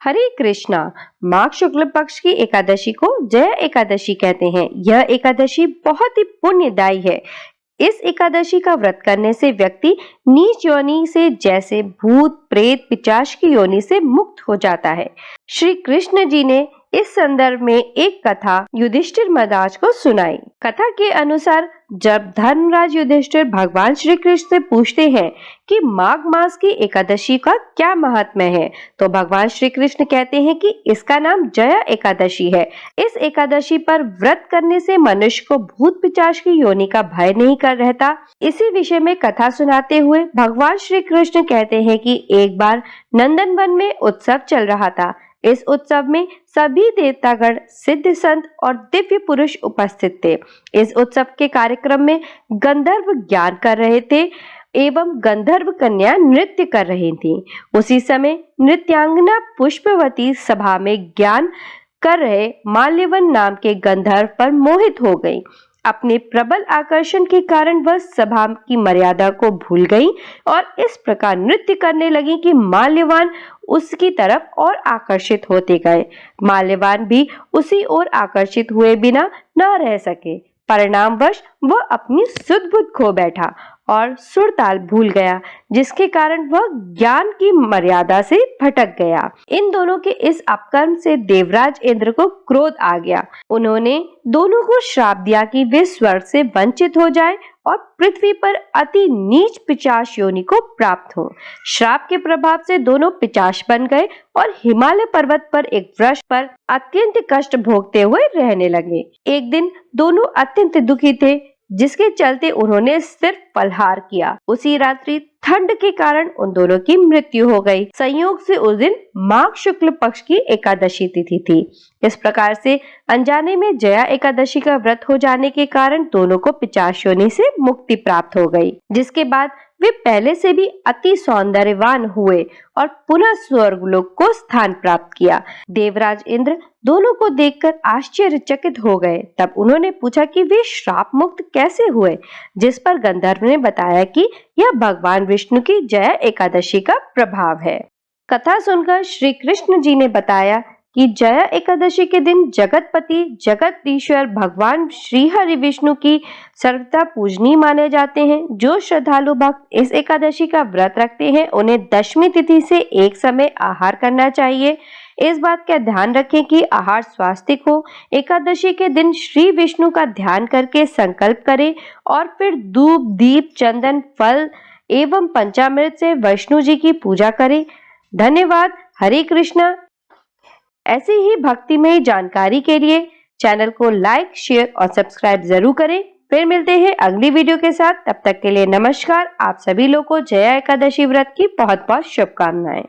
हरे कृष्णा। माघ शुक्ल पक्ष की एकादशी को जया एकादशी कहते हैं। यह एकादशी बहुत ही पुण्यदायी है। इस एकादशी का व्रत करने से व्यक्ति नीच योनि से जैसे भूत प्रेत पिशाच की योनि से मुक्त हो जाता है। श्री कृष्ण जी ने इस संदर्भ में एक कथा युधिष्ठिर महाराज को सुनाई। कथा के अनुसार जब धर्मराज युधिष्ठिर भगवान श्री कृष्ण से पूछते हैं कि माघ मास की एकादशी का क्या महात्म्य है, तो भगवान श्री कृष्ण कहते हैं कि इसका नाम जया एकादशी है। इस एकादशी पर व्रत करने से मनुष्य को भूत पिशाच की योनि का भय नहीं कर रहता। इसी विषय में कथा सुनाते हुए भगवान श्री कृष्ण कहते हैं कि एक बार नंदन वन में उत्सव चल रहा था। इस उत्सव में सभी देवतागण, सिद्ध संत और दिव्य पुरुष उपस्थित थे। इस उत्सव के कार्यक्रम में गंधर्व ज्ञान कर रहे थे एवं गंधर्व कन्या नृत्य कर रही थी। उसी समय नृत्यांगना पुष्पवती सभा में ज्ञान कर रहे माल्यवन नाम के गंधर्व पर मोहित हो गई। अपने प्रबल आकर्षण के कारण वह सभा की मर्यादा को भूल गई और इस प्रकार नृत्य करने लगी कि माल्यवान उसकी तरफ और आकर्षित होते गए। माल्यवान भी उसी ओर आकर्षित हुए बिना न रह सके। परिणामवश वह अपनी सुध बुध खो बैठा और सुर ताल भूल गया, जिसके कारण वह ज्ञान की मर्यादा से भटक गया। इन दोनों के इस अपकर्म से देवराज इंद्र को क्रोध आ गया। उन्होंने दोनों को श्राप दिया कि वे स्वर्ग से वंचित हो जाए और पृथ्वी पर अति नीच पिशाच योनि को प्राप्त हो। श्राप के प्रभाव से दोनों पिशाच बन गए और हिमालय पर्वत पर एक वृक्ष पर अत्यंत कष्ट भोगते हुए रहने लगे। एक दिन दोनों अत्यंत दुखी थे, जिसके चलते उन्होंने सिर्फ फलाहार किया। उसी रात्रि ठंड के कारण उन दोनों की मृत्यु हो गई। संयोग से उस दिन माघ शुक्ल पक्ष की एकादशी तिथि थी। इस प्रकार से अनजाने में जया एकादशी का व्रत हो जाने के कारण दोनों को पिशाच योनि से मुक्ति प्राप्त हो गई, जिसके बाद वे पहले से भी अति सौंदर्यवान हुए और पुनः स्वर्गलोक को स्थान प्राप्त किया। देवराज इंद्र दोनों को देखकर आश्चर्यचकित हो गए। तब उन्होंने पूछा कि वे श्राप मुक्त कैसे हुए, जिस पर गंधर्व ने बताया कि यह भगवान विष्णु की जया एकादशी का प्रभाव है। कथा सुनकर श्री कृष्ण जी ने बताया कि जया एकादशी के दिन जगतपति जगदीश्वर भगवान श्री हरि विष्णु की सर्वथा पूजनीय माने जाते हैं। जो श्रद्धालु भक्त इस एकादशी का व्रत रखते हैं, उन्हें दशमी तिथि से एक समय आहार करना चाहिए। इस बात का ध्यान रखें कि आहार स्वास्थ्य हो। एकादशी के दिन श्री विष्णु का ध्यान करके संकल्प करें और फिर धूप, दीप, चंदन, फल एवं पंचामृत से विष्णु जी की पूजा करें। धन्यवाद। हरे कृष्णा। ऐसे ही भक्तिमय जानकारी के लिए चैनल को लाइक, शेयर और सब्सक्राइब जरूर करें। फिर मिलते हैं अगली वीडियो के साथ। तब तक के लिए नमस्कार। आप सभी लोगों को जया एकादशी व्रत की बहुत बहुत शुभकामनाएं।